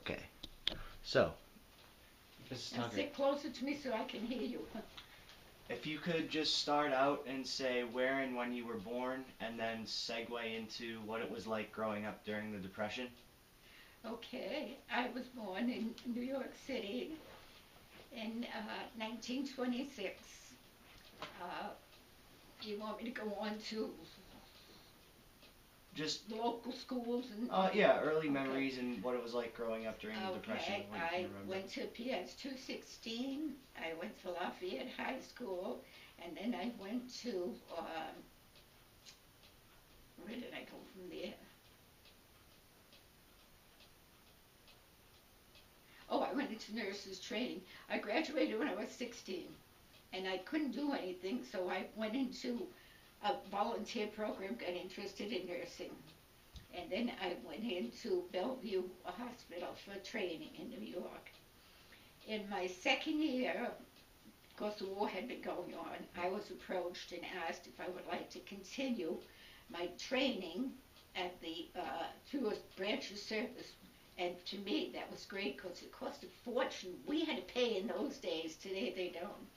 Okay. So, Mrs. Now Tucker, sit closer to me so I can hear you. if you could just start out and say where and when you were born, and then segue into what it was like growing up during the Depression. Okay, I was born in New York City in 1926. Uh, do you want me to go on to Just, the local schools and yeah, early okay? memories and what it was like growing up during the Depression, Okay, what you I can remember. went to PS 216. I went to Lafayette High School, and then I went to where did I go from there? Oh, I went into nurses training. I graduated when I was 16, and I couldn't do anything, so I went into a volunteer program, got interested in nursing. And then I went into Bellevue Hospital for training in New York. In my second year, of course the war had been going on, I was approached and asked if I would like to continue my training at the through a branch of service. And to me, that was great because it cost a fortune. We had to pay in those days. Today they don't.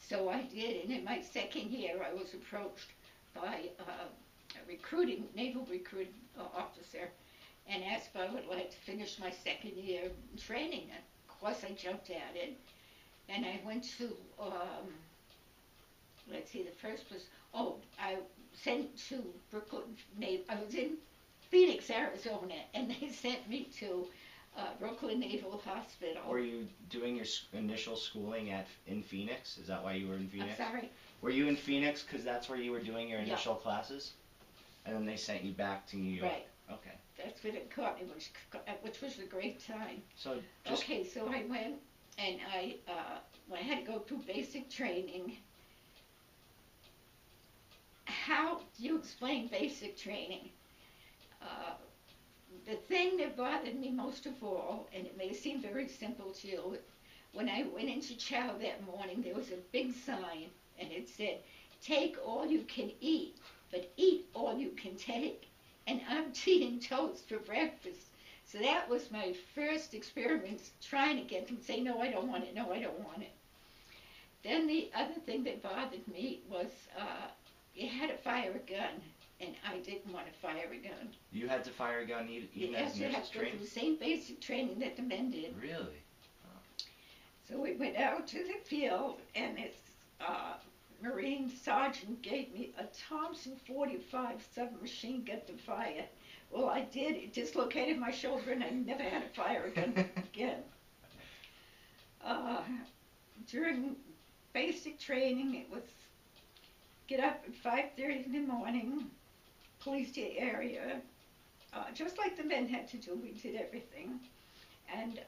So I did, and in my second year, I was approached by a naval recruiting officer, and asked if I would like to finish my second year in training. And of course, I jumped at it, and I went to, let's see, the first was, I sent to Brooklyn Naval. I was in Phoenix, Arizona, and they sent me to Brooklyn Naval Hospital. Were you doing your initial schooling in Phoenix? Is that why you were in Phoenix? I'm sorry? Were you in Phoenix because that's where you were doing your Yeah. initial classes? And then they sent you back to New York? Right. Okay. That's when it caught me, which was a great time. So just Okay, so I went and I had to go through basic training. How do you explain basic training? Uh, the thing that bothered me most of all, and it may seem very simple to you, when I went into chow that morning, there was a big sign, and it said, "Take all you can eat, but eat all you can take." And I'm tea and toast for breakfast. So that was my first experiment trying to get them to say, "No, I don't want it, no, I don't want it." Then the other thing that bothered me was you had to fire a gun, and I didn't want to fire a gun. you had to fire a gun even as Yes, you nurses have to go through trained? the same basic training that the men did. Really? So we went out to the field, and this Marine sergeant gave me a Thompson 45 submachine gun to fire. Well, I did. It dislocated my shoulder, and I never had to fire a gun again. Uh, During basic training, it was get up at 5:30 in the morning, police the area, just like the men had to do. We did everything, and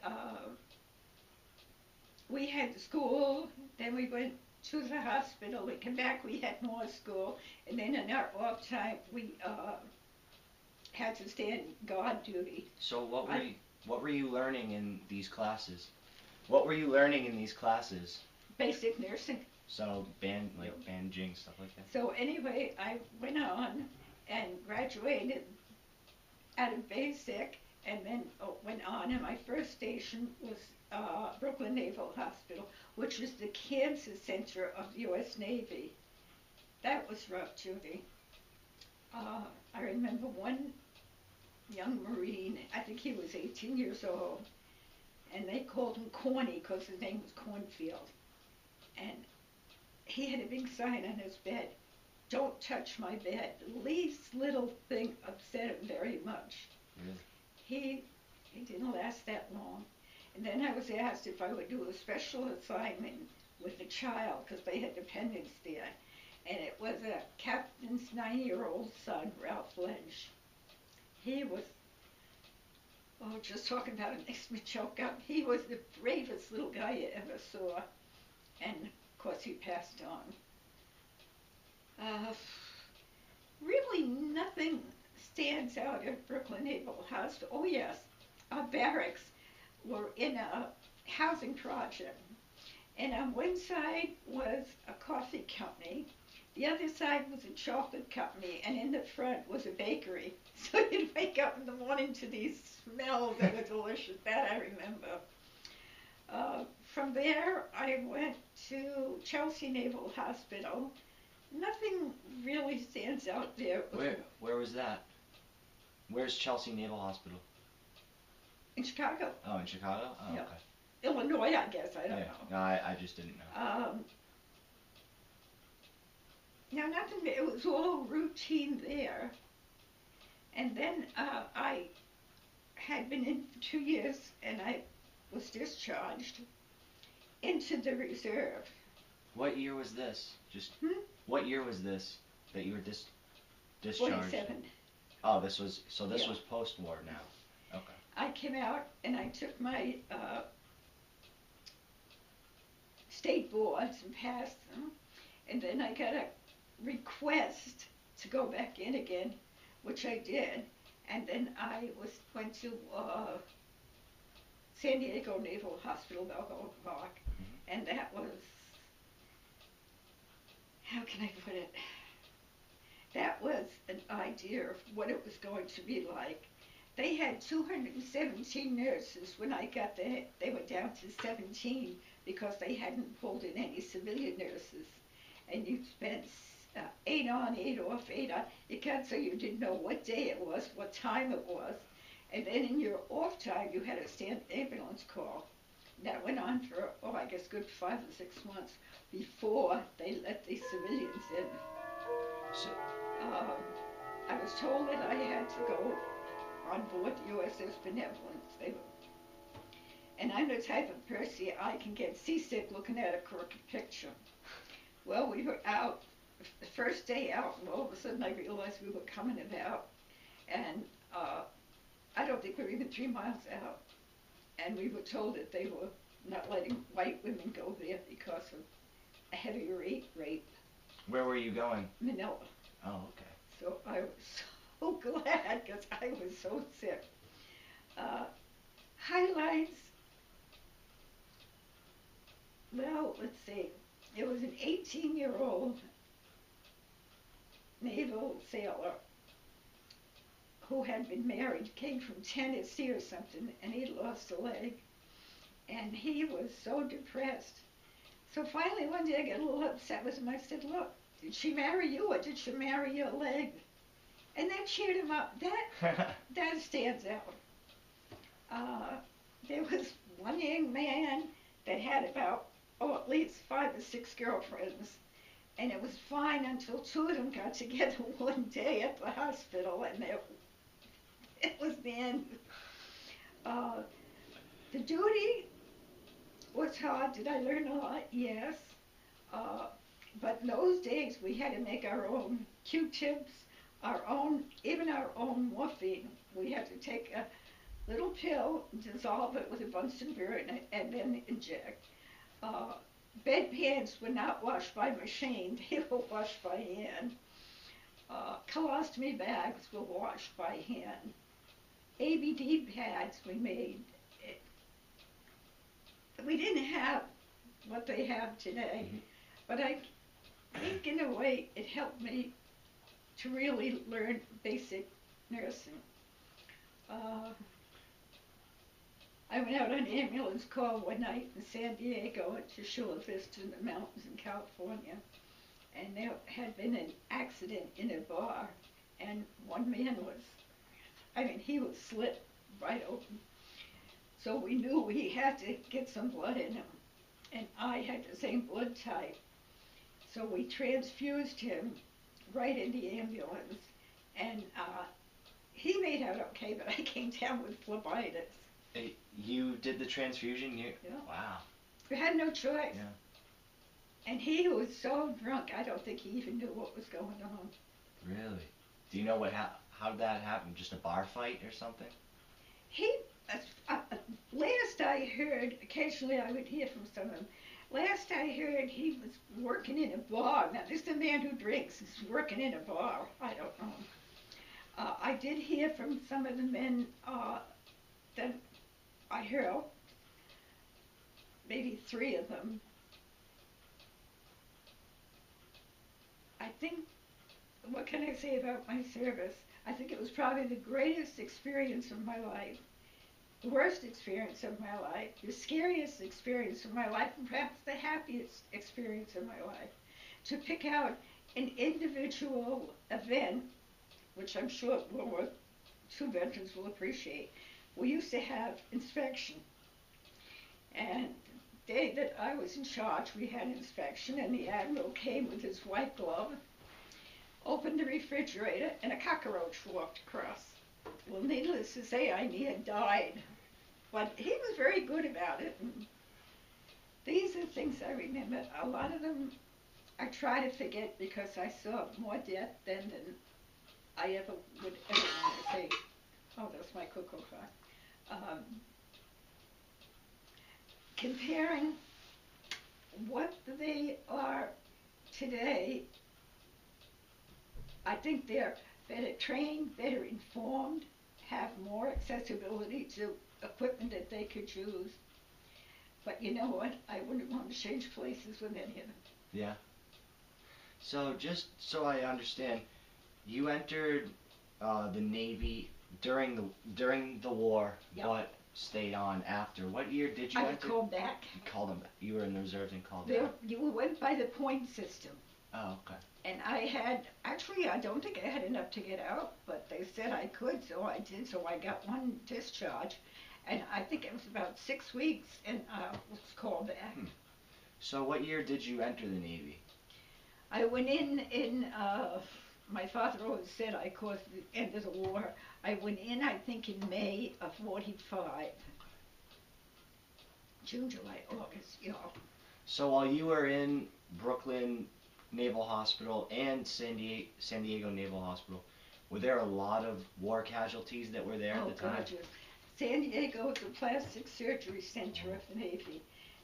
we had school. Then we went to the hospital. We came back. We had more school, and then in our off time, we had to stand guard duty. So what were you learning in these classes? What were you learning in these classes? Basic nursing. So bandaging, stuff like that. So anyway, I went on and graduated out of basic, and then went on. And my first station was Brooklyn Naval Hospital, which was the cancer center of the U.S. Navy. That was rough duty. I remember one young Marine, I think he was 18 years old, and they called him Corny because his name was Cornfield. And he had a big sign on his bed, "Don't touch my bed." The least little thing upset him very much. Really? He didn't last that long. And then I was asked if I would do a special assignment with a child because they had dependents there. And it was a captain's 9-year-old son, Ralph Lynch. He was, just talking about it makes me choke up. He was the bravest little guy you ever saw. And of course he passed on. Really nothing stands out at Brooklyn Naval Hospital. Oh yes, our barracks were in a housing project. And on one side was a coffee company, The other side was a chocolate company, and in the front was a bakery. So you'd wake up in the morning to these smells that were delicious. That I remember. From there, I went to Chelsea Naval Hospital. Nothing really stands out there. Where was that? Where's Chelsea Naval Hospital? In Chicago. Oh, in Chicago? Oh, Yeah. okay. Illinois, I guess. I don't Yeah. know. No, I just didn't know. Now, nothing. It was all routine there. And then I had been in for 2 years, and I was discharged into the reserve. What year was this? What year was this that you were discharged? 47. Oh, this was Yeah. was post-war now. Okay. I came out and I took my state boards and passed them, and then I got a request to go back in again, which I did, and then I went to San Diego Naval Hospital, Balboa Park, and that was, how can I put it? That was an idea of what it was going to be like. They had 217 nurses. When I got there, they were down to 17 because they hadn't pulled in any civilian nurses. And you spent 8 on, 8 off, 8 on. You got so you didn't know what day it was, what time it was. And then in your off time, you had a stand ambulance call. That went on for, I guess, good 5 or 6 months before they let the civilians in. So, I was told that I had to go on board the USS Benevolence. And I'm the type of person, I can get seasick looking at a crooked picture. Well, we were out, the first day out, and all of a sudden I realized we were coming about. And I don't think we were even 3 miles out. And we were told that they were not letting white women go there because of a heavier rape. where were you going? Manila. Oh, okay. So I was so glad because I was so sick. Highlights. Well, let's see. It was an 18-year-old naval sailor who had been married, came from Tennessee or something, and he lost a leg. And he was so depressed. So finally one day I got a little upset with him. I said, look, did she marry you or did she marry your leg? And that cheered him up. That stands out. There was one young man that had about, at least 5 or 6 girlfriends. And it was fine until 2 of them got together one day at the hospital, and it was the end. The duty was hard. Did I learn a lot? Yes. But in those days, we had to make our own Q-tips, even our own morphine. We had to take a little pill, dissolve it with a Bunsen burner, and then inject. Bedpans were not washed by machine. They were washed by hand. Colostomy bags were washed by hand. ABD pads we made. We didn't have what they have today, but I think in a way it helped me to really learn basic nursing. I went out on an ambulance call one night in San Diego to Chula Vista in the mountains in California, and there had been an accident in a bar, and one man he was slit right open. So we knew we had to get some blood in him, and I had the same blood type. So we transfused him right in the ambulance, and he made out okay, but I came down with phlebitis. You did the transfusion? Yeah. Wow. We had no choice. Yeah. And he was so drunk, I don't think he even knew what was going on. Really? Do you know how did that happen? Just a bar fight or something? Last I heard, occasionally I would hear from some of them, last I heard he was working in a bar. Now this is a man who drinks, he's working in a bar. I don't know. I did hear from some of the men that I heard, maybe 3 of them. I think, what can I say about my service? I think it was probably the greatest experience of my life, the worst experience of my life, the scariest experience of my life, and perhaps the happiest experience of my life. To pick out an individual event, which I'm sure World War II veterans will appreciate. We used to have inspection, and the day that I was in charge, we had inspection, and the admiral came with his white glove, opened the refrigerator, and a cockroach walked across. Well, needless to say, I near died. But he was very good about it. And these are things I remember. A lot of them I try to forget because I saw more death then than I ever would ever want to say. Oh, that's my cocoa car. Comparing what they are today, I think they're better trained, better informed, have more accessibility to equipment that they could use. But you know what? I wouldn't want to change places with any of them. Yeah. So just so I understand, you entered the Navy during the war, Yep. but stayed on after. What year did you I was enter? called back. You called them. You were in the reserves and called There, back. you went by the point system. Oh, okay. And actually, I don't think I had enough to get out, but they said I could, so I did. So I got one discharge, and I think it was about 6 weeks, and I was called back. So what year did you enter the Navy? I went in, my father always said I caused the end of the war. I went in, I think, in May of 45. June, July, August, you know. So while you were in Brooklyn Naval Hospital and San Diego Naval Hospital, were there a lot of war casualties that were there at the time? God, yes. San Diego is a plastic surgery center of the Navy.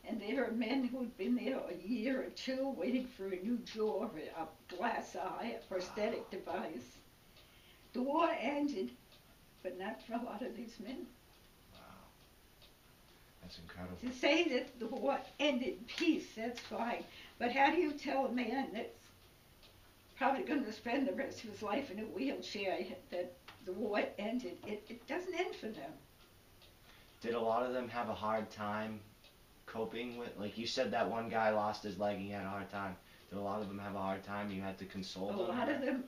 And there are men who'd been there a year or two waiting for a new jaw, a glass eye, a prosthetic device. The war ended, but not for a lot of these men. Wow. That's incredible. To say that the war ended in peace, that's fine. But how do you tell a man that's probably going to spend the rest of his life in a wheelchair that the war ended? It doesn't end for them. Did a lot of them have a hard time coping with, like you said, that one guy lost his leg and he had a hard time. Did a lot of them have a hard time? You had to console them? A lot of them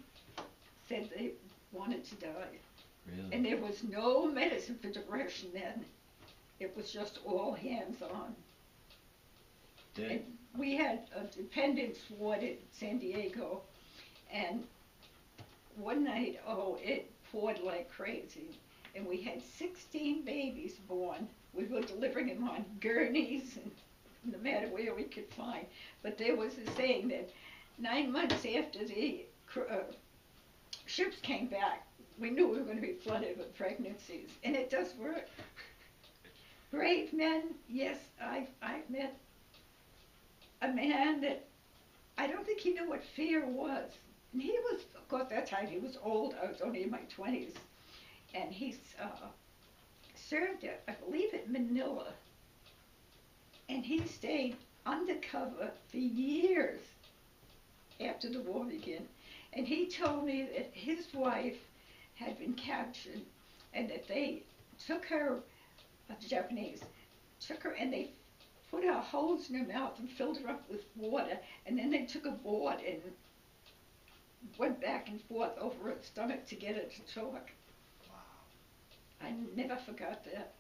said they wanted to die. Really? And there was no medicine for depression then. It was just all hands on. And we had a dependence ward at San Diego, and one night, it poured like crazy, and we had 16 babies born. We were delivering them on gurneys, and no matter where we could find. But there was a saying that 9 months after the ships came back, we knew we were going to be flooded with pregnancies, and it does work. Brave men, yes, I've met a man that I don't think he knew what fear was. And he was, of course, that time he was old. I was only in my 20s. And he served, I believe, at Manila. And he stayed undercover for years after the war began. And he told me that his wife had been captured and that they took her, the Japanese, took her and they put her holes in her mouth and filled her up with water, and then they took a board and went back and forth over her stomach to get her to talk. Wow. I never forgot that.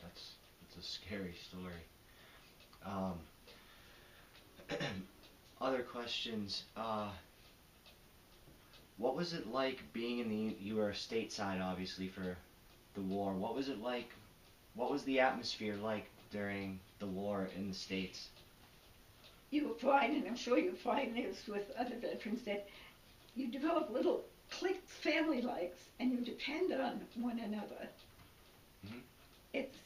That's a scary story. Other questions. What was it like being in you were stateside, obviously, for the war. What was it like? What was the atmosphere like during the war in the States? You find, and I'm sure you find this with other veterans, that you develop little cliques, family likes, and you depend on one another. Mm-hmm. It's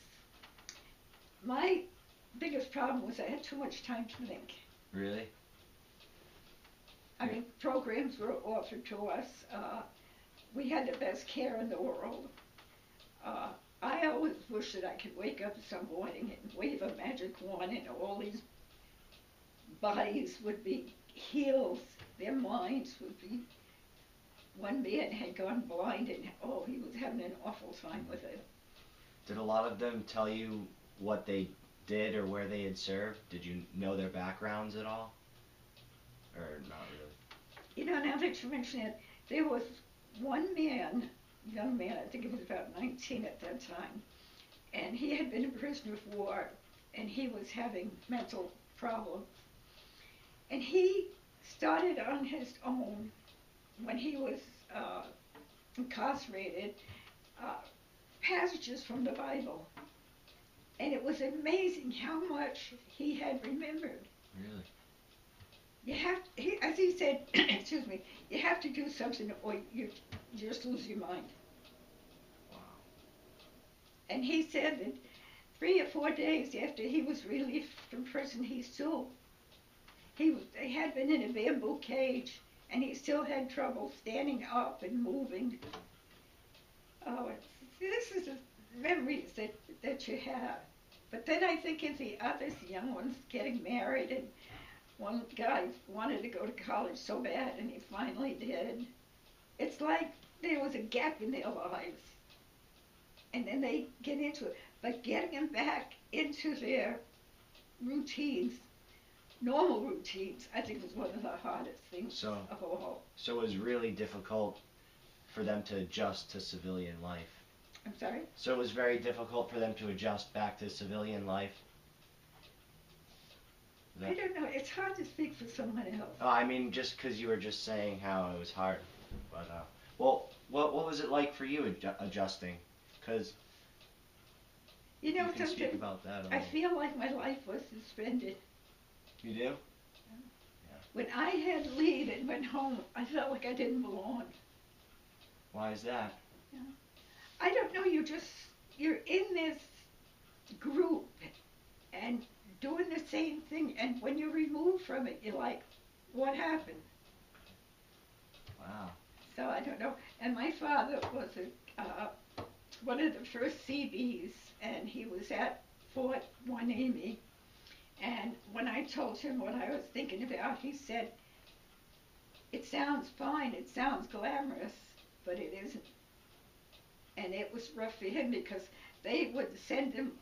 my biggest problem was I had too much time to think. Really? I mean, programs were offered to us. We had the best care in the world. I always wish that I could wake up some morning and wave a magic wand and all these bodies would be healed their minds would be, one man had gone blind and, oh, he was having an awful time with it. Did a lot of them tell you what they did or where they had served? Did you know their backgrounds at all? Or not really? You know, now that you mention it, there was one man, young man, I think he was about 19 at that time, and he had been a prisoner of war, and he was having mental problems. And he started on his own, when he was incarcerated, passages from the Bible. And it was amazing how much he had remembered. Really? You have, as he said, excuse me, you have to do something or you just lose your mind. Wow. And he said that 3 or 4 days after he was released from prison, they had been in a bamboo cage, and he still had trouble standing up and moving. Oh, this is the memories that you have. But then I think of the others, the young ones getting married, and one guy wanted to go to college so bad, and he finally did. It's like there was a gap in their lives, and then they get into it. But getting them back into their routines, normal routines, I think was one of the hardest things of all. So it was really difficult for them to adjust to civilian life. I'm sorry? So it was very difficult for them to adjust back to civilian life? I don't know. It's hard to speak for someone else. I mean, just because you were just saying how it was hard. But, well, what was it like for you adjusting? Because you know, you can speak about that. I feel like my life was suspended. You do? Yeah. When I had to leave and went home, I felt like I didn't belong. Why is that? Yeah. I don't know. You're in this group and doing the same thing, and when you're removed from it, you're like, what happened? Wow. So I don't know. And my father was one of the first CBs, and he was at Fort Hueneme. And when I told him what I was thinking about, he said, it sounds fine, it sounds glamorous, but it isn't. And it was rough for him because they would send him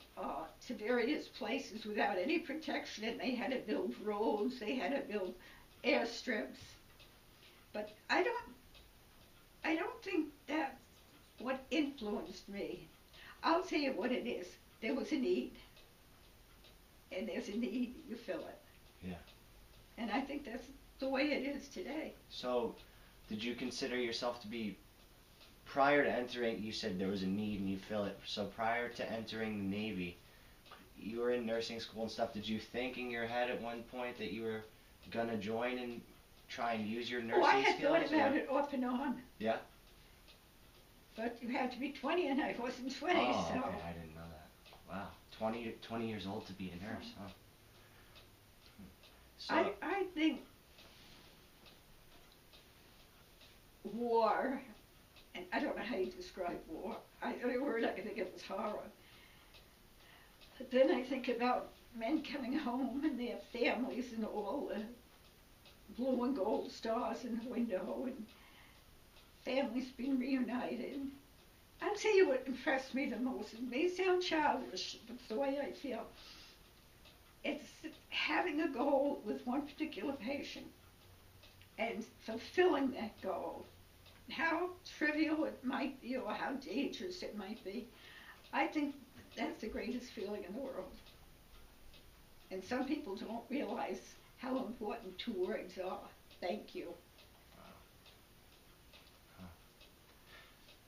to various places without any protection, and they had to build roads, they had to build airstrips. But I don't think that's what influenced me. I'll tell you what it is. There was a need. And there's a need, you fill it. Yeah. And I think that's the way it is today. So, did you consider yourself to be, prior to entering, you said there was a need and you fill it, so prior to entering the Navy, you were in nursing school and stuff, did you think in your head at one point that you were going to join and try and use your nursing skills? I had thought about it off and on. Yeah? But you had to be 20 and I wasn't 20, oh, so... okay, I didn't know that. Wow, 20 years old to be a nurse, huh? So, I think war, and I don't know how you describe war. The only word I can think of is horror. But then I think about men coming home and their families and all the blue and gold stars in the window and families being reunited. I'll tell you what impressed me the most. It may sound childish, but it's the way I feel. It's having a goal with one particular patient and fulfilling that goal. How trivial it might be or how dangerous it might be, I think that's the greatest feeling in the world. And some people don't realize how important 2 words are. Thank you.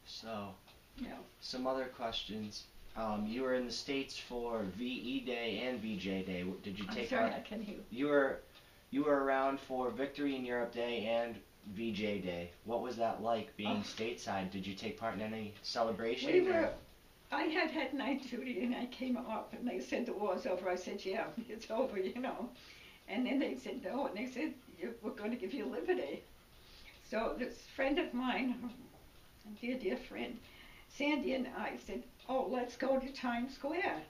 So, No. some other questions. You were in the States for VE Day and VJ Day. Did you take I'm sorry, part? I can't hear You were around for Victory in Europe Day and VJ Day. What was that like being stateside? Did you take part in any celebration? I had night duty and I came up and they said the war's over. I said, yeah, it's over, you know. And then they said no, and they said, we're going to give you liberty. So this friend of mine, a dear friend, Sandy and I said, oh, let's go to Times Square.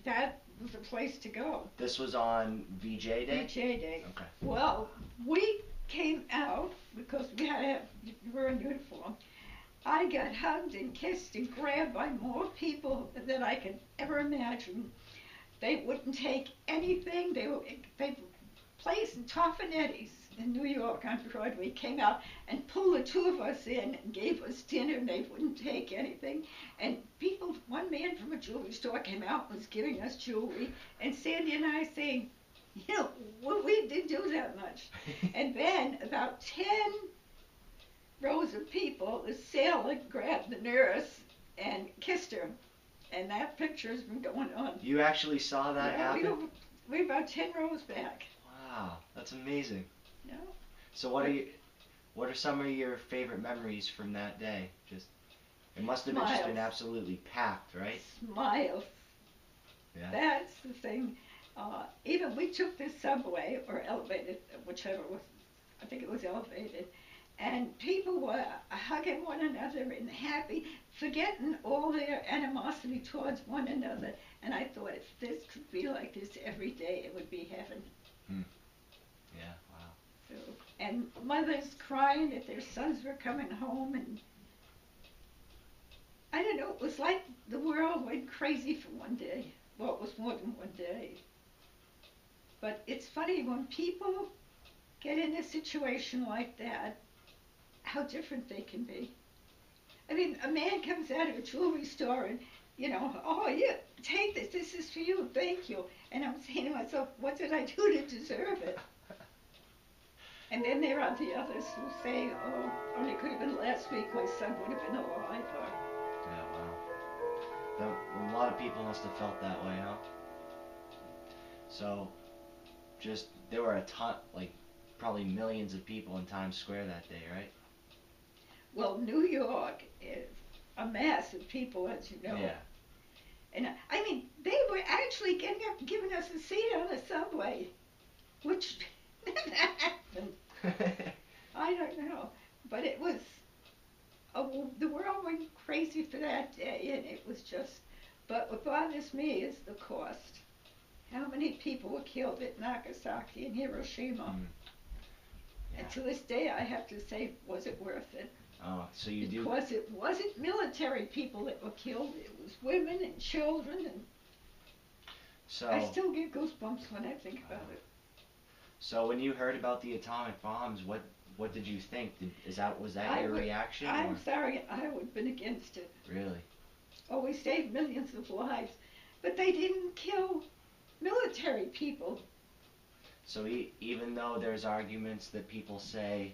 That was the place to go. This was on VJ Day? VJ Day. Okay. Well, we came out, because we had to have, we were in uniform, I got hugged and kissed and grabbed by more people than I could ever imagine. They wouldn't take anything. They plays in Toffanetti's in New York on Broadway came out and pulled the two of us in and gave us dinner, and they wouldn't take anything. And people, one man from a jewelry store came out and was giving us jewelry, and Sandy and I saying, you know, well, we didn't do that much. And then about 10 rows of people, the sailor grabbed the nurse and kissed her. And that picture has been going on. You actually saw that happen? We're about 10 rows back. Wow, that's amazing. Yeah. So what are some of your favorite memories from that day? It must have just been absolutely packed, right? Smiles. Yeah. That's the thing. Even we took this subway or elevated, whichever was, I think it was elevated, and people were hugging one another and happy, forgetting all their animosity towards one another. And I thought, if this could be like this every day, it would be heaven. Yeah, wow. So, and mothers crying that their sons were coming home, and I don't know, it was like the world went crazy for one day. Well, it was more than one day. But it's funny, when people get in a situation like that, how different they can be. I mean, a man comes out of a jewelry store and, you know, oh, yeah, take this is for you, thank you. And I'm saying to myself, what did I do to deserve it? And then there are the others who say, oh, only could have been last week, my son would have been alive. Yeah, wow. A lot of people must have felt that way, huh? So, there were a ton, like, probably millions of people in Times Square that day, right? Well, New York is a mass of people, as you know. Yeah. And I mean, they were actually giving us a seat on the subway, which never happened. I don't know, but it was, the world went crazy for that day, and it was just, but what bothers me is the cost. How many people were killed at Nagasaki and Hiroshima? Yeah. And to this day, I have to say, was it worth it? Oh, so you do. Because it wasn't military people that were killed, it was women and children, and So I still get goosebumps when I think about it. So when you heard about the atomic bombs, what did you think? Was that your reaction? I'm sorry, I would have been against it. Really? Oh, we saved millions of lives, but they didn't kill military people. So even though there's arguments that people say,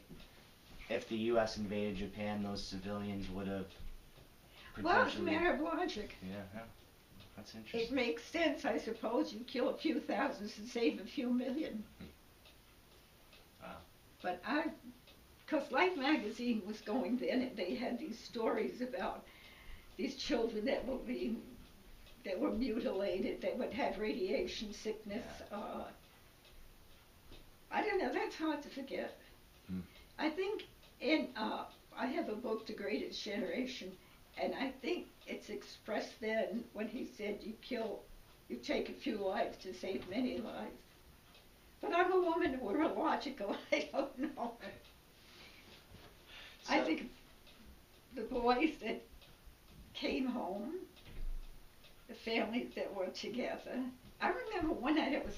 if the U.S. invaded Japan, those civilians would have potentially... Well, it's a matter of logic. Yeah, that's It interesting. makes sense, I suppose. You kill a few thousand to save a few million. Wow. But because Life magazine was going then, and they had these stories about these children that were mutilated, they would have radiation sickness. Yeah. I don't know, that's hard to forget. I think I have a book, The Greatest Generation, and I think it's expressed then when he said you take a few lives to save many lives. But I'm a woman, we're illogical, I don't know. I think the boys that came home, the families that were together. I remember one night I was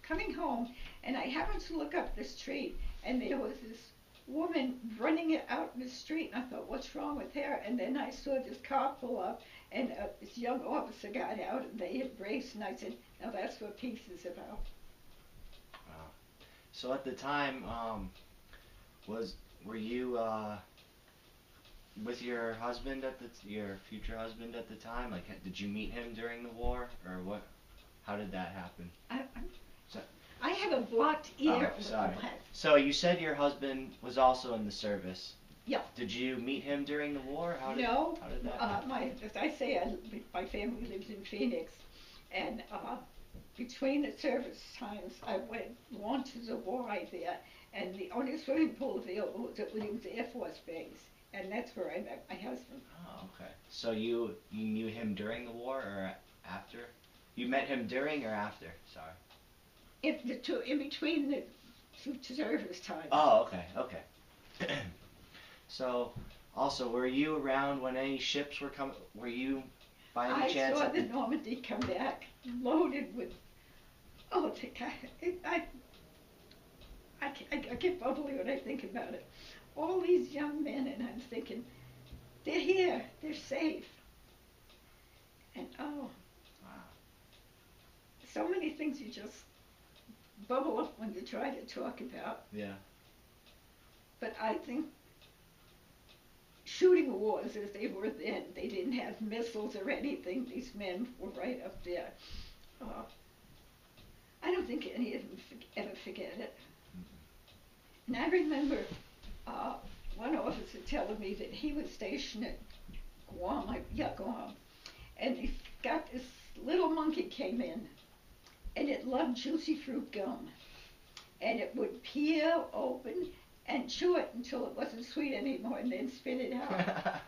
coming home and I happened to look up the street and there was this woman running out in the street, and I thought, what's wrong with her? And then I saw this car pull up and this young officer got out and they embraced, and I said, now that's what peace is about. Wow. So at the time, were you with your husband your future husband at the time? Like, did you meet him during the war, or what? How did that happen? I have a blocked ear. Oh, sorry. So you said your husband was also in the service. Yeah. Did you meet him during the war? How did that happen? As I say, my family lives in Phoenix, and between the service times, I went to the war there, and the only swimming pool available was at Williams Air Force Base, and that's where I met my husband. Oh, okay. So you knew him during the war or after? You met him during or after? Sorry. In between the to service time. Oh, okay, okay. So, also, were you around when any ships were coming? Were you, by any I chance, saw at the Normandy come back loaded with, oh, I get bubbly when I think about it. All these young men, and I'm thinking, they're here, they're safe. And oh, Wow. so many things you just bubble up when you try to talk about. Yeah. But I think shooting wars as they were then, they didn't have missiles or anything. These men were right up there. Uh, I don't think any of them ever forget it. And I remember one officer telling me that he was stationed at Guam, Guam, and he got this little monkey came in, and it loved juicy fruit gum, and it would peel open and chew it until it wasn't sweet anymore, and then spit it out.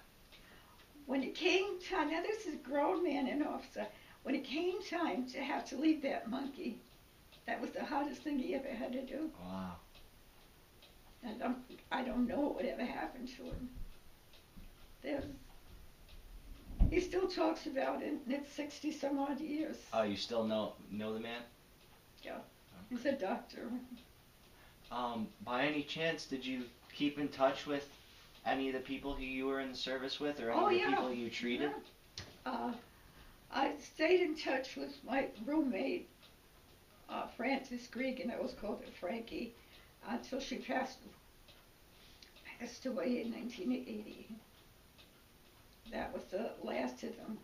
When it came time, now this is a grown man and officer, when it came time to have to leave that monkey, that was the hardest thing he ever had to do. Wow. And I don't know what ever happened to him. He still talks about it, and it's 60 some odd years. Oh, you still know the man? Yeah, he's a doctor. By any chance, did you keep in touch with any of the people who you were in the service with, or any Oh, of the yeah. people you treated? Yeah. I stayed in touch with my roommate, Frances Greig, and I always called her Frankie, until she passed away in 1980. That was the last of them.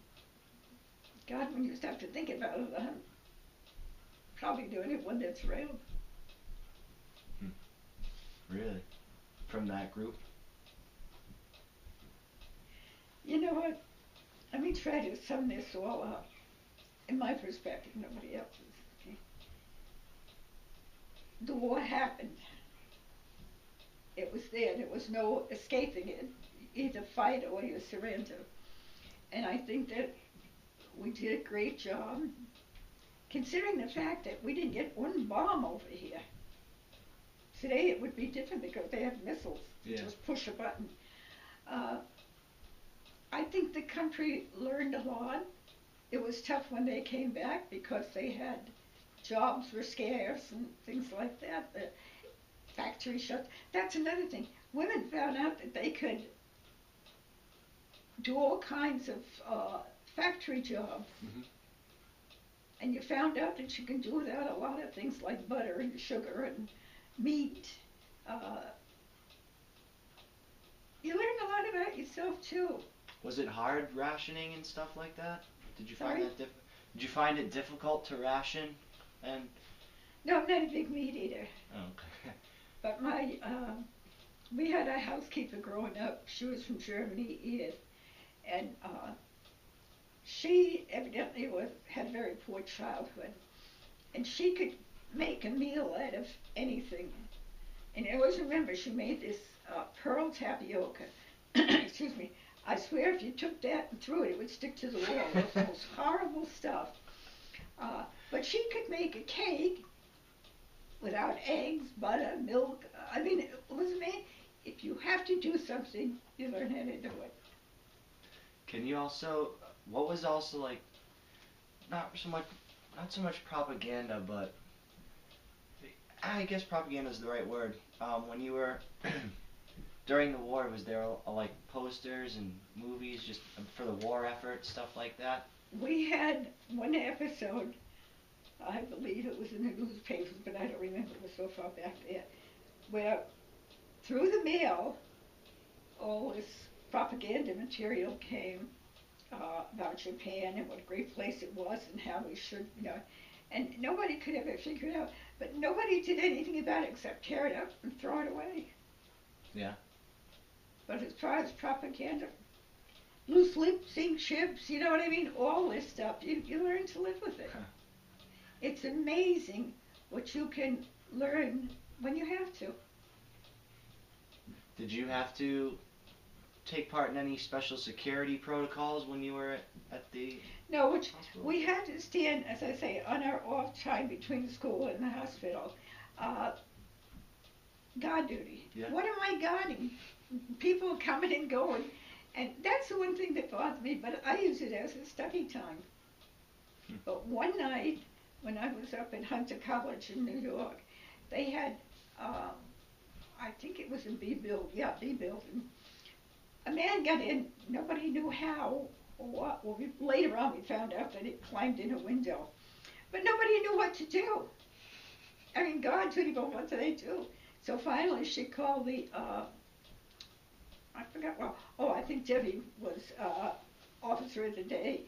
God, when you start to think about it, I'm probably the only one that's around. Really? From that group? You know what? Let me try to sum this all up. In my perspective, nobody else's. Okay? The war happened. It was there. There was no escaping it. You either fight or you surrender. And I think that we did a great job, considering the fact that we didn't get one bomb over here. Today it would be different because they have missiles. Yeah. Just push a button. I think the country learned a lot. It was tough when they came back because they had jobs were scarce and things like that. The factory shut. That's another thing. Women found out that they could do all kinds of factory jobs. Mm-hmm. And you found out that you can do without a lot of things like butter and sugar and meat. You learn a lot about yourself too. Was it hard rationing and stuff like that? Did you find Sorry? that Did you find it difficult to ration? And No, I'm not a big meat eater. oh, okay. But we had a housekeeper growing up. She was from Germany, Edith, and she evidently had a very poor childhood, and she could make a meal out of anything. And I always remember she made this pearl tapioca. Excuse me. I swear if you took that and threw it, it would stick to the wall. It was the most horrible stuff. But she could make a cake without eggs, butter, milk. I mean, it was amazing. If you have to do something, you learn how to do it. Can you also, what was also like, not so much propaganda, but I guess propaganda is the right word. When you were during the war, was there like posters and movies just for the war effort, stuff like that? We had one episode, I believe it was in the newspapers, but I don't remember, it was so far back there, where through the mail, all this propaganda material came about Japan and what a great place it was and how we should, and nobody could ever figure it out. But nobody did anything about it except tear it up and throw it away. Yeah. But as far as propaganda, loose lip sync ships, you know what I mean? All this stuff, you learn to live with it. Huh. It's amazing what you can learn when you have to. Did you have to take part in any special security protocols when you were at the No, which hospital? we had to stand, as I say, on our off time between school and the hospital. guard duty. Yeah. What am I guarding? People coming and going. And that's the one thing that bothered me, but I use it as a study time. But one night, when I was up at Hunter College in New York, they had, I think it was a B building. A man got in, nobody knew how or what. Well, later on we found out that he climbed in a window. But nobody knew what to do. I mean, God told him, well, what do they do? So finally she called the, I forgot, I think Debbie was officer of the day,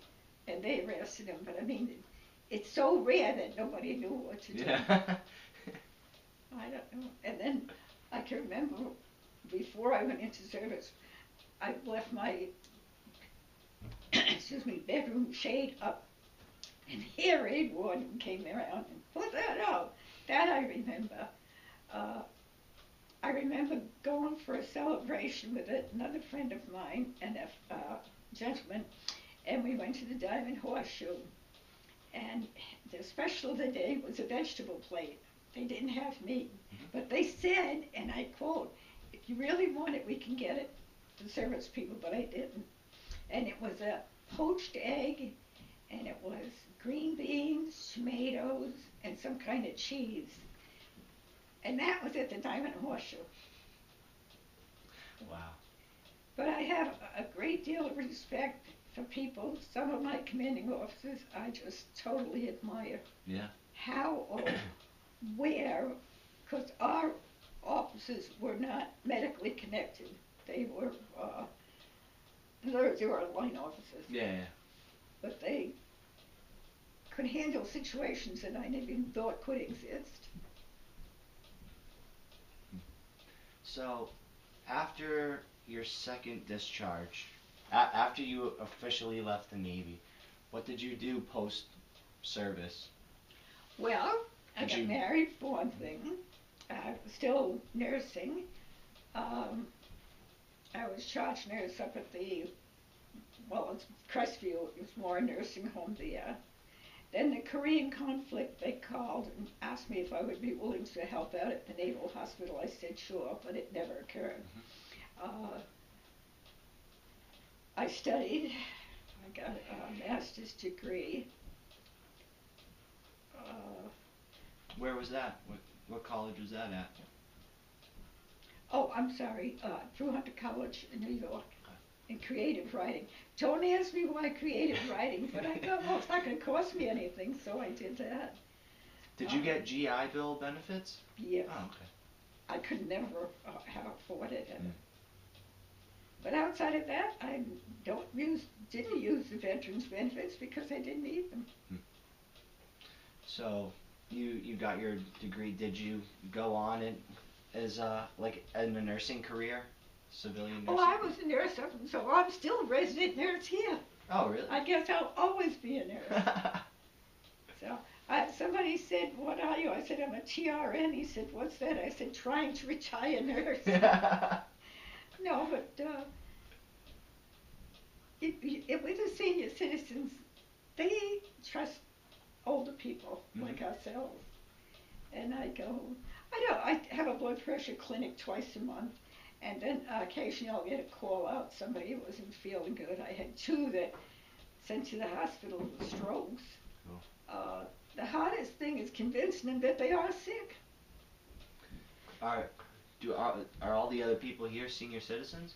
and they arrested him. But I mean, it's so rare that nobody knew what to do. Yeah. I don't know. And then I can remember before I went into service, I left my, bedroom shade up, and the air raid warden came around and put that out. That I remember. I remember going for a celebration with another friend of mine and a gentleman, and we went to the Diamond Horseshoe. And the special of the day was a vegetable plate. They didn't have meat, but they said, and I quote, "If you really want it, we can get it to the service people," but I didn't. And it was a poached egg, and it was green beans, tomatoes, and some kind of cheese. And that was at the Diamond Horseshoe. Wow. But I have a great deal of respect for people. Some of my commanding officers I just totally admire. Yeah. How or where, because our officers were not medically connected. They were, they were line officers. Yeah. But they could handle situations that I never even thought could exist. So, after your second discharge, after you officially left the Navy, what did you do post-service? Well, I got married for one thing. I was still nursing. I was charge nurse up at it's Crestview. It was more a nursing home there. Then the Korean conflict, they called and asked me if I would be willing to help out at the Naval Hospital. I said sure, but it never occurred. I studied. I got a master's degree. Where was that? What college was that at? Oh, I'm sorry. Through Hunter College in New York. In creative writing. Don't ask me why creative writing, but I thought, well, it's not going to cost me anything, so I did that. Did you get GI Bill benefits? Yes. Oh, okay. I could never have afforded it. But outside of that, I didn't use the veterans benefits because I didn't need them. So, you got your degree. Did you go on as in a nursing career? Civilian nursing? Oh, I was a nurse, so I'm still a resident nurse here. Oh, really? I guess I'll always be a nurse. So, somebody said, "What are you?" I said, "I'm a TRN." He said, "What's that?" I said, "Trying to retire nurse." No, but with the senior citizens, they trust older people like ourselves. And I have a blood pressure clinic twice a month. And then occasionally I'll get a call out. Somebody wasn't feeling good. I had two that sent to the hospital with strokes. Cool. The hardest thing is convincing them that they are sick. Are all the other people here senior citizens?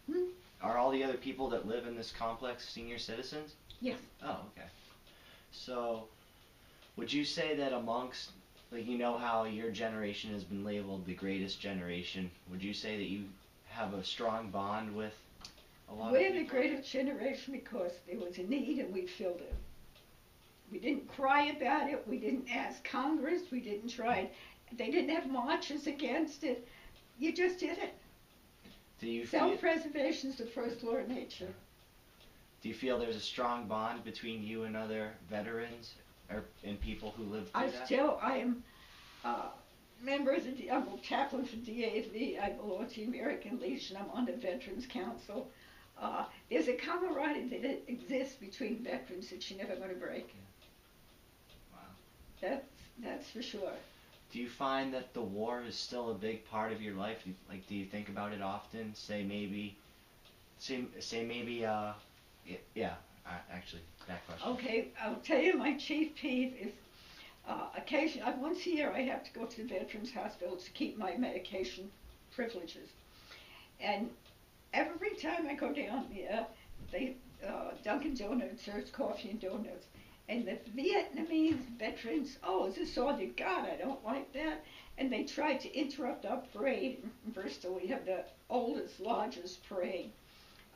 Hmm? Are all the other people that live in this complex senior citizens? Yes. Oh, okay. So, would you say that amongst, how your generation has been labeled the greatest generation, would you say that you have a strong bond with a lot of people? We're the greatest generation because there was a need and we filled it. We didn't cry about it. We didn't ask Congress. We didn't try. They didn't have marches against it. You just did it. Do you Self-preservation is the first law of nature. Do you feel there's a strong bond between you and other veterans and people who live through that? I am members of I'm a chaplain for DAV. I belong to the American Legion. I'm on the Veterans Council. There's a camaraderie that exists between veterans that you're never going to break. Wow. That's for sure. Do you find that the war is still a big part of your life? Like, do you think about it often? Say maybe, yeah, actually, that question. Okay, I'll tell you my chief peeve is occasionally, once a year I have to go to the Veterans Hospital to keep my medication privileges. And every time I go down there, Dunkin' Donuts serves coffee and donuts. And the Vietnamese veterans, oh, is this all you got? I don't like that. And they tried to interrupt our parade in Bristol. We have the oldest, largest parade.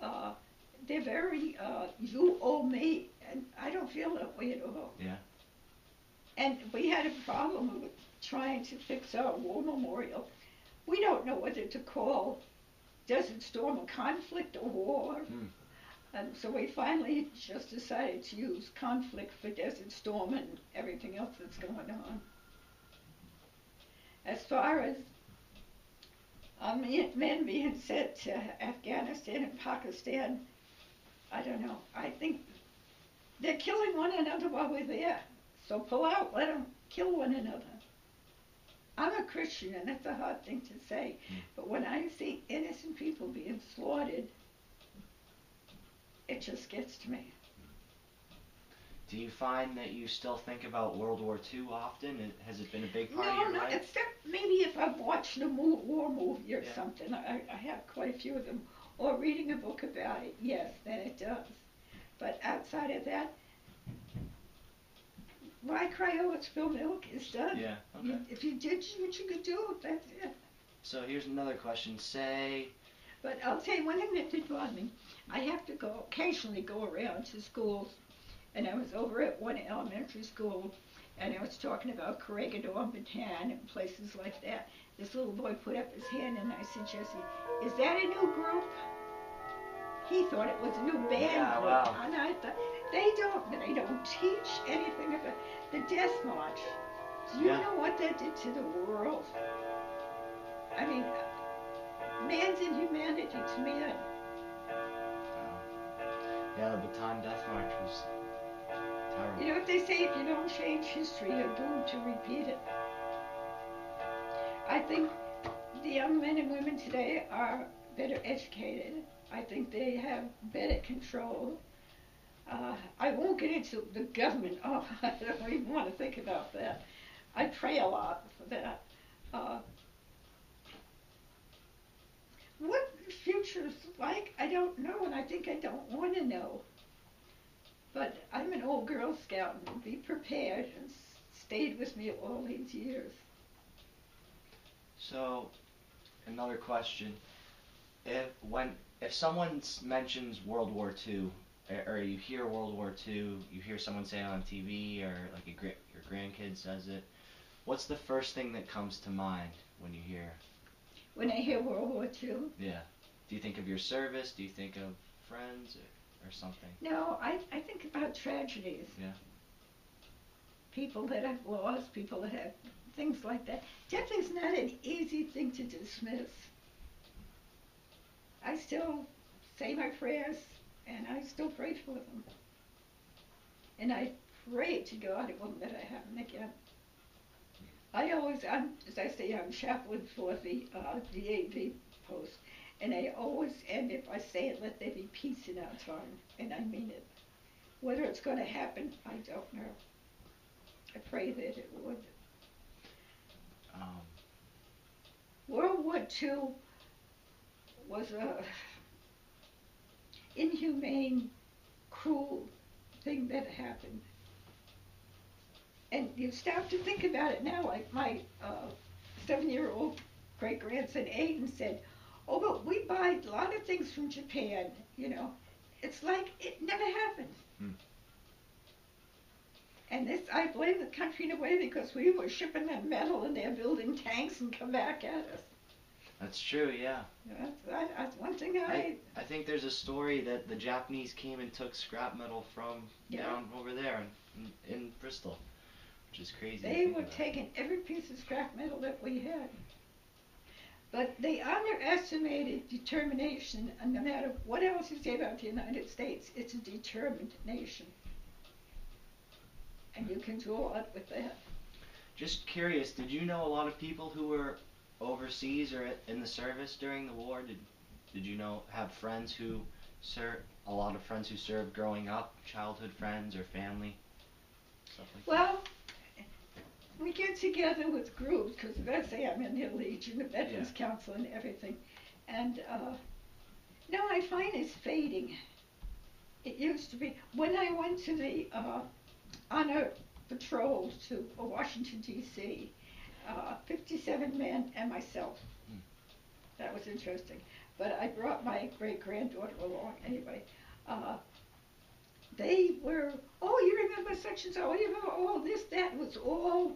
They're very, you owe me, and I don't feel that way at all. Yeah. And we had a problem with trying to fix our war memorial. We don't know whether to call Desert Storm a conflict or war. And so we finally just decided to use conflict for Desert Storm and everything else that's going on. As far as men being sent to Afghanistan and Pakistan, I don't know. I think they're killing one another while we're there. So pull out, let them kill one another. I'm a Christian, and that's a hard thing to say. But when I see innocent people being slaughtered, it just gets to me. Do you find that you still think about World War II often? Has it been a big part of your life? No, except maybe if I've watched a war movie or something. I have quite a few of them. Or reading a book about it, yes, then it does. But outside of that, why cry over spilled milk is done. Yeah, okay. If you did what you could do, that's it. So here's another question. But I'll tell you one thing that did bother me. I have to occasionally go around to schools, and I was over at one elementary school, and I was talking about Corregidor, Bataan, and places like that. This little boy put up his hand, and I said, Jesse, is that a new group? He thought it was a new band group. Wow. And I thought, they don't teach anything about the Death March. Do you know what that did to the world? I mean, man's inhumanity to man. Yeah, the Bataan Death March was terrible. You know what they say, if you don't change history, you're doomed to repeat it. I think the young men and women today are better educated. I think they have better control. I won't get into the government. Oh, I don't even want to think about that. I pray a lot for that. What the future's like, I don't know, and I think I don't want to know. But I'm an old Girl Scout, and be prepared, and stayed with me all these years. So, another question. If someone mentions World War II, or you hear World War II, you hear someone say it on TV, or like your grandkid says it, what's the first thing that comes to mind when you hear? When I hear World War II? Yeah. Do you think of your service? Do you think of friends or something? No, I think about tragedies. Yeah. People that I've lost, people that have things like that. Death is not an easy thing to dismiss. I still say my prayers, and I still pray for them. And I pray to God it won't let it happen again. As I say, I'm chaplain for the AV post, and I always end if I say it, let there be peace in our time, and I mean it. Whether it's going to happen, I don't know. I pray that it would. World War II was a inhumane, cruel thing that happened. And you stop to think about it now, like my 7-year-old great-grandson Aiden said, oh, but we buy a lot of things from Japan, you know. It's like it never happened. And this, I blame the country in a way because we were shipping them metal and they're building tanks and come back at us. That's true, yeah. That's one thing I think there's a story that the Japanese came and took scrap metal from down over there in Bristol, which is crazy. They were taking every piece of scrap metal that we had. But they underestimated determination, and no matter what else you say about the United States, it's a determined nation. And you can do a lot with that. Just curious, did you know a lot of people who were overseas or in the service during the war? Did you have friends who served, a lot of friends who served growing up, childhood friends or family, stuff like that? Well, we get together with groups, because as I say, I'm in the Legion, the Veterans Council and everything. And no, I find it's fading. It used to be, when I went to the honor patrol to Washington, D.C., 57 men and myself. That was interesting. But I brought my great-granddaughter along anyway. They were, oh, you remember such and so, you remember all this, that was all,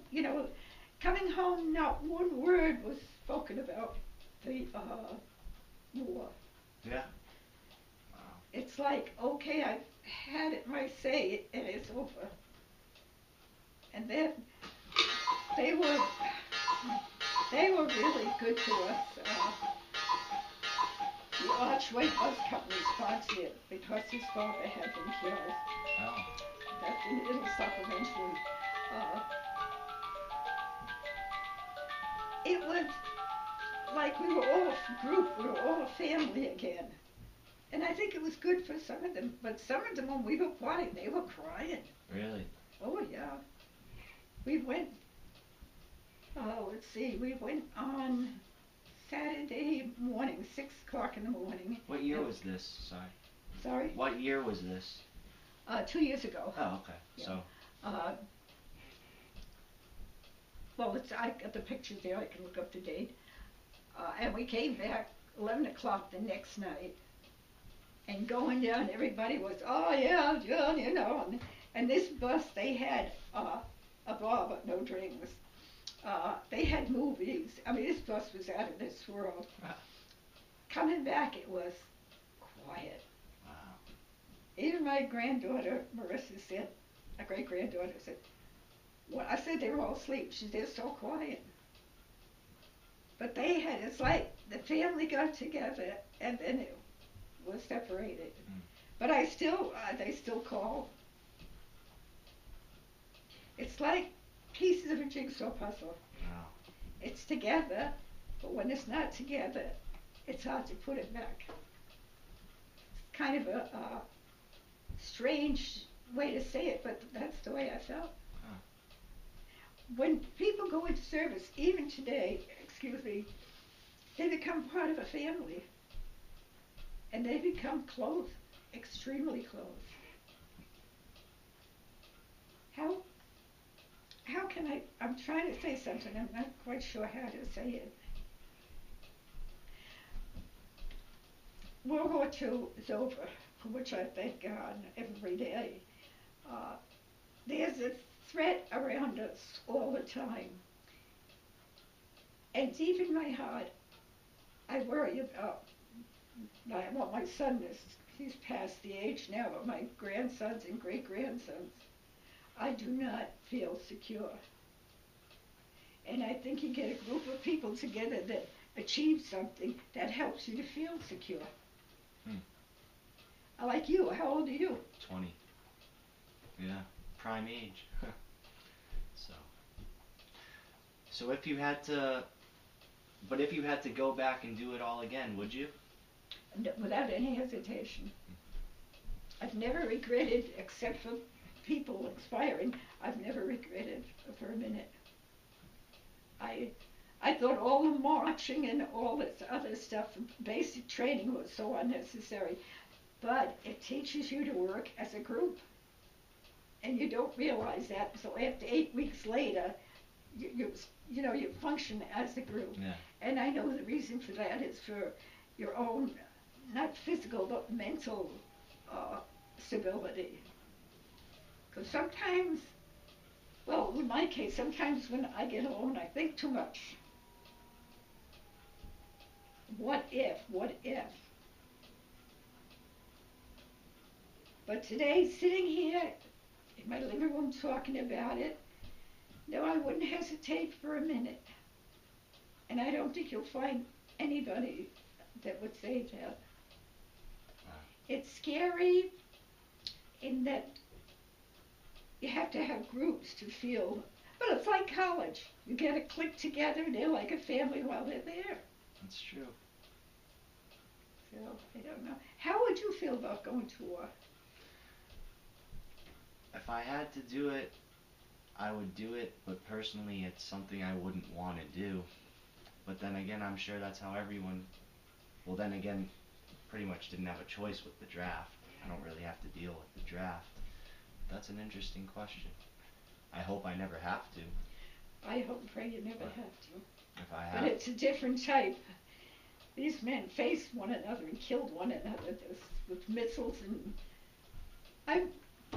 coming home, not one word was spoken about the war. Yeah. Wow. It's like, okay, I've had it my say, and it's over. And then they were really good to us. The Archway Bus Company sponsored it because his father had been killed. Oh. It'll stop eventually. It was like we were all a group, we were all a family again. And I think it was good for some of them, but some of them, when we were quiet, they were crying. Really? Oh, yeah. We went, let's see, we went on Saturday morning, 6 o'clock in the morning. What year was this? Sorry. Sorry? What year was this? 2 years ago. Oh, okay. Yeah. So. Well, I got the pictures there, I can look up the date. And we came back 11 o'clock the next night. And going down, everybody was, oh yeah, John, and this bus, they had a bar, but no drinks. They had movies. I mean, this bus was out of this world. Wow. Coming back, it was quiet. Wow. Even my granddaughter, Marissa, said, a great-granddaughter said, well, I said they were all asleep. She said, they're so quiet. But they had, it's like the family got together and then it was separated. But they still call. It's like pieces of a jigsaw puzzle. Wow. It's together, but when it's not together, it's hard to put it back. It's kind of a strange way to say it, but that's the way I felt. Huh. When people go into service, even today, they become part of a family. And they become close, extremely close. How can I'm trying to say something, I'm not quite sure how to say it. World War II is over, for which I thank God every day. There's a threat around us all the time. And deep in my heart, I worry about my son he's past the age now, but my grandsons and great-grandsons, I do not feel secure. And I think you get a group of people together that achieve something that helps you to feel secure. Like you, how old are you? 20. Yeah, prime age. So if you had to go back and do it all again, would you? Without any hesitation. I've never regretted, except for people expiring, I've never regretted for a minute. I thought all the marching and all this other stuff, basic training was so unnecessary, but it teaches you to work as a group. And you don't realize that, so after 8 weeks later, you function as a group. Yeah. And I know the reason for that is for your own, not physical, but mental stability. Because sometimes, well, in my case, sometimes when I get alone, I think too much. What if? But today, sitting here in my living room talking about it, no, I wouldn't hesitate for a minute. And I don't think you'll find anybody that would say that. It's scary in that you have to have groups to feel But it's like college. You get a clique together, and they're like a family while they're there. That's true. So, I don't know. How would you feel about going to war? If I had to do it, I would do it, but personally it's something I wouldn't want to do. But then again, I'm sure that's how everyone, well then again, pretty much didn't have a choice with the draft. I don't really have to deal with the draft. That's an interesting question. I hope I never have to. I hope and pray you never But have to. If I But have, it's a different type. These men faced one another and killed one another with missiles. And I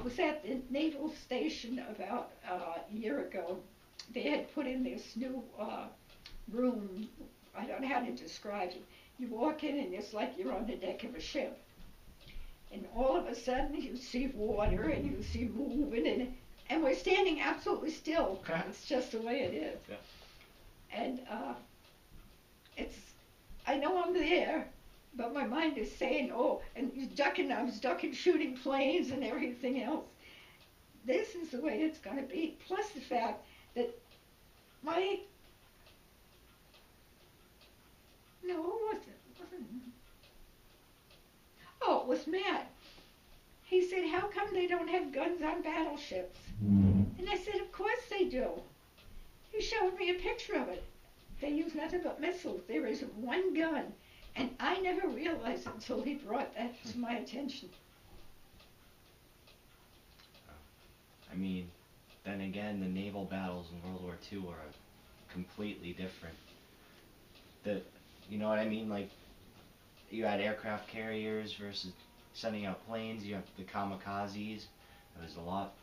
was at the naval station about a year ago. They had put in this new room. I don't know how to describe it. You walk in and it's like you're on the deck of a ship. And all of a sudden you see water and you see moving, and we're standing absolutely still. It's just the way it is. Yeah. And I know I'm there, but my mind is saying, oh, and I was ducking shooting planes and everything else. This is the way it's going to be. Plus the fact that no, it wasn't. Oh, it was Matt. He said, how come they don't have guns on battleships? And I said, of course they do. He showed me a picture of it. They use nothing but missiles. There isn't one gun. And I never realized until he brought that to my attention. I mean, then again, the naval battles in World War II are completely different. You know what I mean? Like, you had aircraft carriers versus sending out planes. You have the kamikazes. There's a lot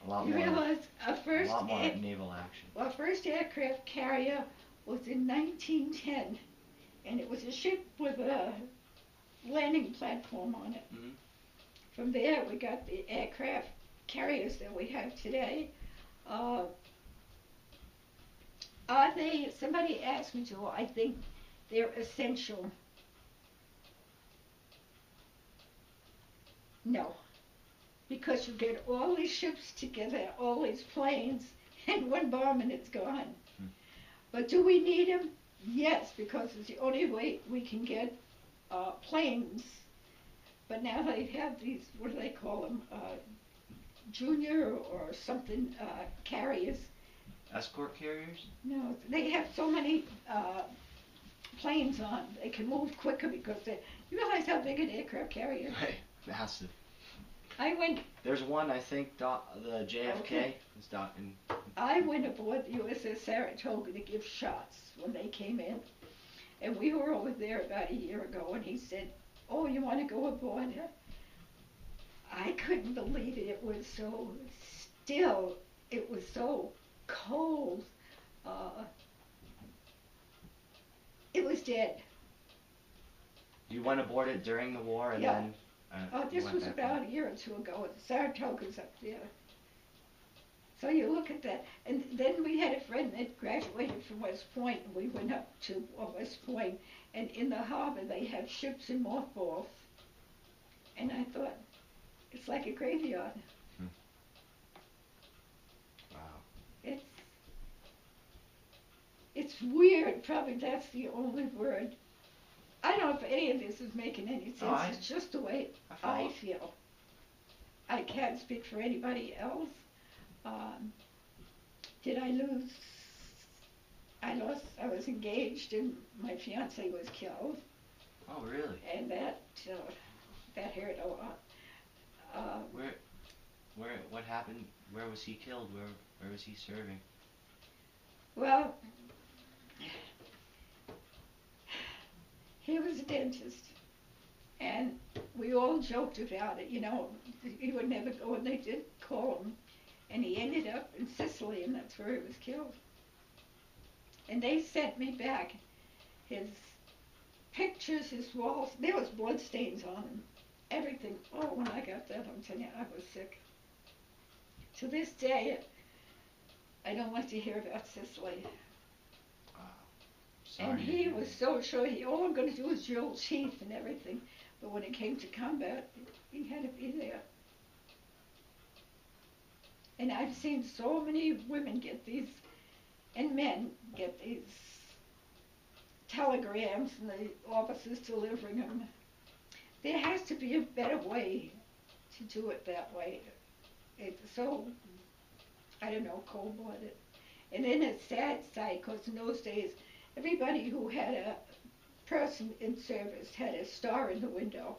You more. realize A lot more naval action. Our first aircraft carrier was in 1910, and it was a ship with a landing platform on it. Mm-hmm. From there, we got the aircraft carriers that we have today. Are they? Somebody asked me to. I think they're essential. No. Because you get all these ships together, all these planes, and one bomb and it's gone. But do we need them? Yes, because it's the only way we can get planes. But now they have these, what do they call them, junior or something carriers. Escort carriers? No, they have so many planes on. They can move quicker because you realize how big an aircraft carrier is? Right, massive. There's one, I think, the JFK Okay. is docking. I went aboard the USS Saratoga to give shots when they came in. And we were over there about a year ago, and he said, oh, you want to go aboard? I couldn't believe it. It was so still. It was so cold. It was dead. You went aboard it during the war and Yeah. then... This was about a year or two ago. Saratoga's up there. So you look at that. And then we had a friend that graduated from West Point, and we went up to West Point, and in the harbor they have ships in mothballs. And I thought, it's like a graveyard. Wow. It's weird. Probably that's the only word. I don't know if any of this is making any sense. No, it's just the way I I feel. I can't speak for anybody else. Did I lose? I was engaged and my fiance was killed. Oh, really? And that hurt a lot. What happened? Where was he killed? Where was he serving? Well, he was a dentist, and we all joked about it, he would never go, and they did call him, and he ended up in Sicily, and that's where he was killed. And they sent me back his pictures, his walls. There was blood stains on them, everything. Oh, when I got that, I'm telling you, I was sick. To this day, I don't want to hear about Sicily. Sorry. And he was so sure all I'm going to do is drill teeth and everything. But when it came to combat, he had to be there. And I've seen so many women get these, and men get these telegrams and the officers delivering them. There has to be a better way to do it that way. It's so, I don't know, cold-blooded. And then a sad sight, because in those days, everybody who had a person in service had a star in the window.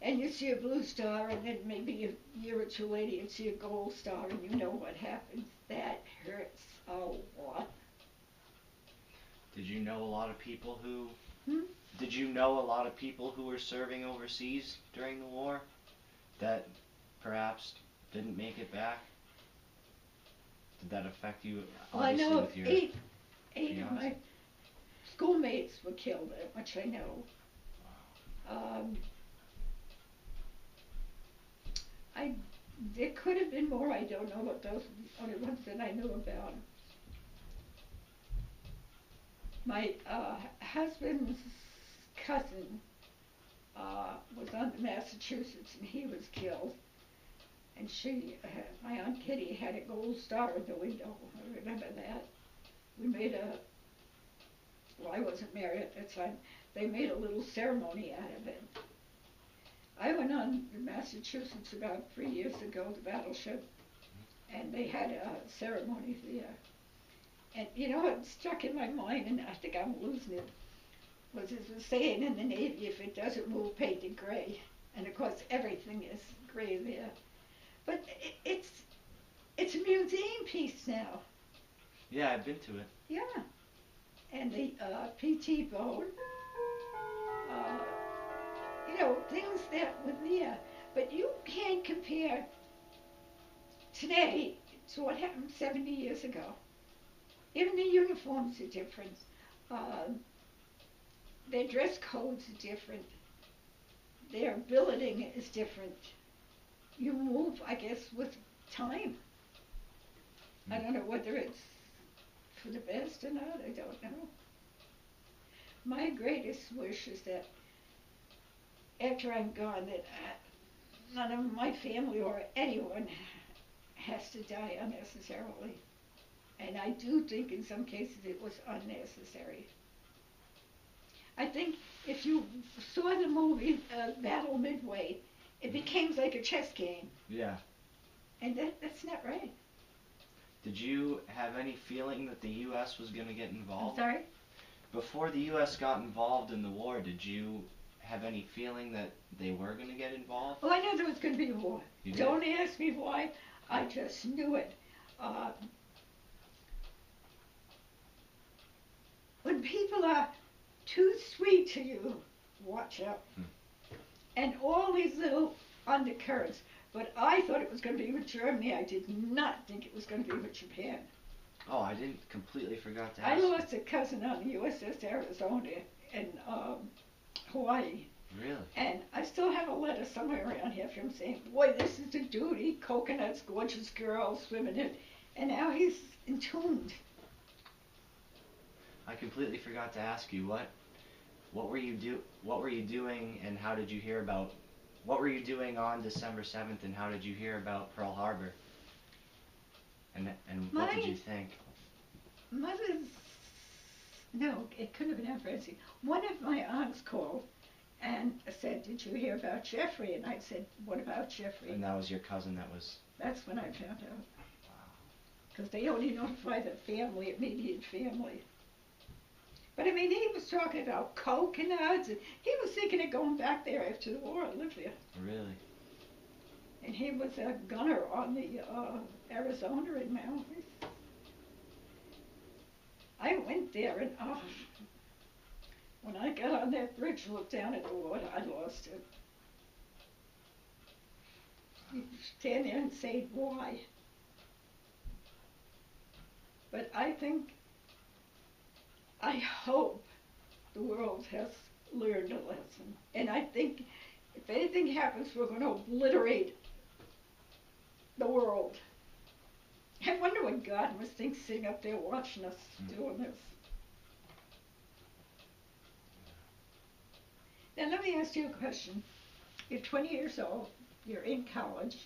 And you see a blue star, and then maybe a year or two later you see a gold star, and you know what happens. That hurts a lot. Did you know a lot of people who... Hmm? Did you know a lot of people who were serving overseas during the war that perhaps didn't make it back? Did that affect you? Well, I know with your eight of fiance? my schoolmates were killed, that much I know. There could have been more, I don't know, but those are the only ones that I knew about. My husband's cousin was on the Massachusetts, and he was killed. And she, my Aunt Kitty, had a gold star in the window. I remember that. We made well, I wasn't married at that time. They made a little ceremony out of it. I went on to Massachusetts about 3 years ago, the battleship, and they had a ceremony there. And you know what stuck in my mind, and I think I'm losing it, was a saying in the Navy, if it doesn't move, paint it gray. And of course everything is gray there. But it's a museum piece now. Yeah, I've been to it. Yeah. And the PT boat, you know, things that were there. But you can't compare today to what happened 70 years ago. Even the uniforms are different. Their dress codes are different. Their billeting is different. You move, I guess, with time. I don't know whether it's for the best or not, I don't know. My greatest wish is that after I'm gone, that none of my family or anyone has to die unnecessarily. And I do think in some cases it was unnecessary. I think if you saw the movie Battle Midway, it became like a chess game. Yeah. And that's not right. Did you have any feeling that the U.S. was going to get I'm involved? sorry? Before the U.S. got involved in the war, did you have any feeling that they were going to get involved? Well, I knew there was going to be a war. You did? Don't ask me why. I just knew it. When people are too sweet to you, watch out. And all these little undercurrents. But I thought it was going to be with Germany. I did not think it was going to be with Japan. Oh, I didn't completely forgot to I ask. lost a cousin on the USS Arizona in Hawaii. Really? And I still have a letter somewhere around here from him saying, boy, this is the duty, coconuts, gorgeous girls swimming in. And now he's entombed. I completely forgot to ask you what were you doing and how did you hear about what were you doing on December 7th and how did you hear about Pearl Harbor? And what did you think? No, it couldn't have been Aunt Francie. One of my aunts called and said, did you hear about Jeffrey? And I said, what about Jeffrey? And that was your cousin that was... That's when I found out. Because they only notify the family, immediate family. But I mean, he was talking about coconuts, and he was thinking of going back there after the war and live there. Really? And he was a gunner on the Arizona in Memphis. I went there, and when I got on that bridge and looked down at the water, I lost it. You stand there and say, why? But I hope the world has learned a lesson. And I think if anything happens, we're going to obliterate the world. I wonder what God must think sitting up there watching us doing this. Now let me ask you a question. You're 20 years old, you're in college.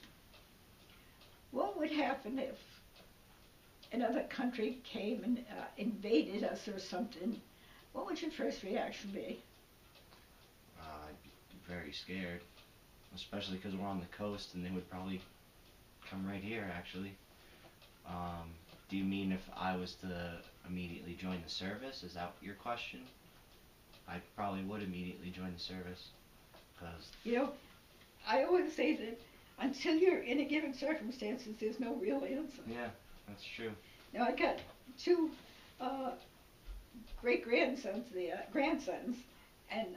What would happen if another country came and invaded us or something? What would your first reaction be? I'd be very scared, especially because we're on the coast and they would probably come right here, actually. Do you mean if I was to immediately join the service? Is that your question? I probably would immediately join the service, because, You know, I always say that until you're in a given circumstances, there's no real answer. yeah, that's true. Now, I got two great-grandsons there, grandsons, and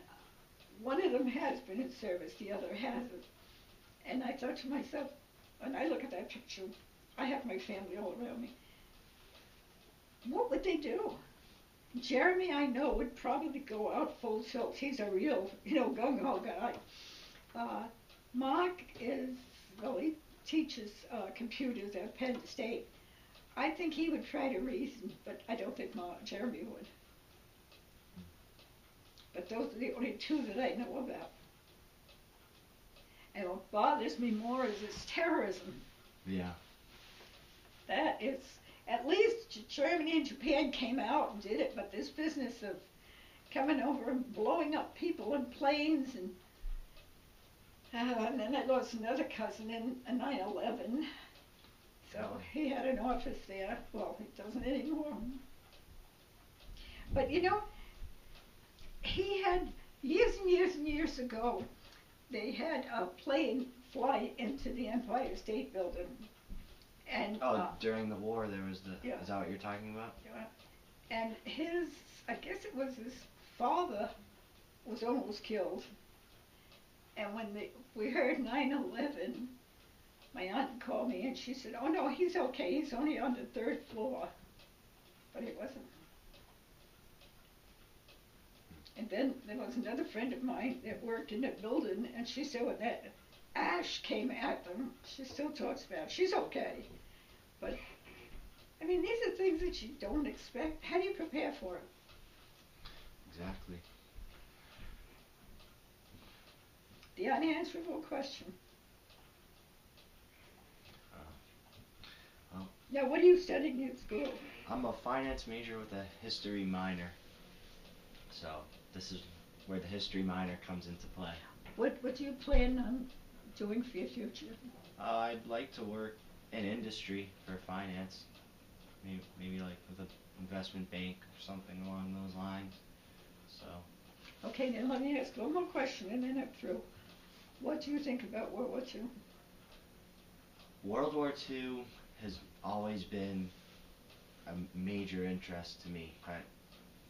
one of them has been in service, the other hasn't. And I thought to myself, when I look at that picture, I have my family all around me. What would they do? Jeremy, I know, would probably go out full tilt. He's a real, gung-ho guy. Mark he teaches computers at Penn State. I think he would try to reason, but I don't think Jeremy would. But those are the only two that I know about. And what bothers me more is this terrorism. Yeah. That is, at least Germany and Japan came out and did it, but this business of coming over and blowing up people in planes and then I lost another cousin in 9/11. So he had an office there. Well, he doesn't anymore. But he had, years and years and years ago, they had a plane fly into the Empire State Building. And during the war there was yeah. Is that what you're talking about? And I guess it was his father was almost killed. And when we heard 9/11, my aunt called me and she said, "Oh no, he's okay, he's only on the 3rd floor." But he wasn't. And then there was another friend of mine that worked in a building, and she said when that ash came at them, she still talks about it. She's okay. But, I mean, these are things that you don't expect. How do you prepare for it? Exactly. The unanswerable question. Well, Now, what are you studying at school? I'm a finance major with a history minor. So, this is where the history minor comes into play. What do you plan on doing for your future? I'd like to work in industry for finance. Maybe like with an investment bank or something along those lines. So. Okay, then let me ask one more question and then I'm through. What do you think about World War II? World War II has always been a major interest to me.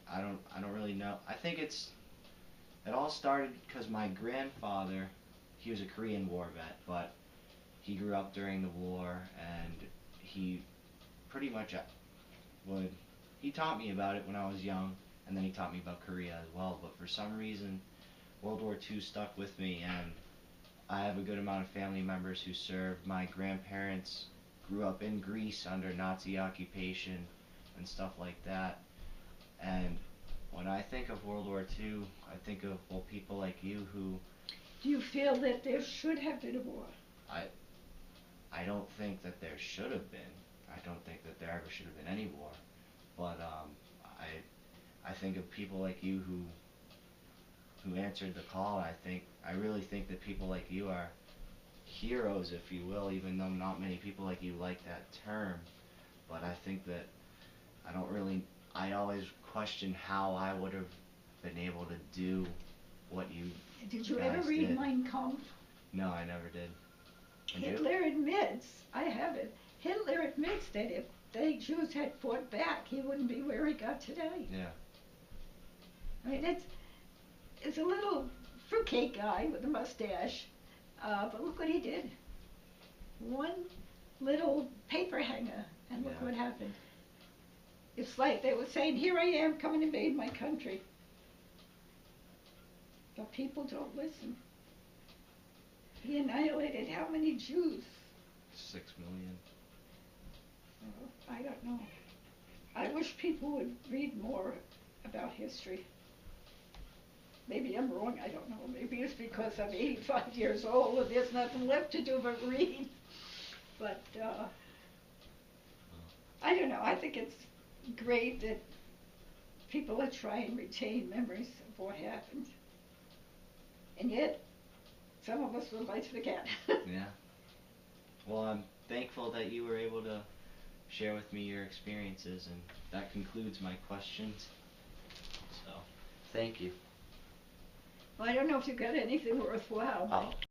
I don't really know. I think it all started because my grandfather, he was a Korean War vet, but he grew up during the war and he pretty much he taught me about it when I was young, and then he taught me about Korea as well, but for some reason World War II stuck with me, and I have a good amount of family members who served. My grandparents grew up in Greece under Nazi occupation and stuff like that. And when I think of World War II, I think of people like you who... Do you feel that there should have been a war? I don't think that there should have been. I don't think that there ever should have been any war. But I think of people like you who answered the call. I really think that people like you are heroes, if you will, even though not many people like you like that term. But I think that I always question how I would have been able to do what you Did you guys ever read did. Mein Kampf? No, I never did. And you? Hitler admits, I have it, Hitler admits that if the Jews had fought back, he wouldn't be where he got today. Yeah. I mean, it's a little fruitcake guy with a mustache, but look what he did. One little paper hanger, and look Yeah. what happened. It's like they were saying, here I am, come and invade my country. But people don't listen. He annihilated how many Jews? 6 million. I don't know. I wish people would read more about history. Maybe I'm wrong, I don't know. Maybe it's because I'm 85 years old and there's nothing left to do but read. But I don't know. I think it's great that people are trying to retain memories of what happened. And yet, some of us would like to forget. Yeah. Well, I'm thankful that you were able to share with me your experiences, and that concludes my questions. So, thank you. Well, I don't know if you got anything worthwhile. But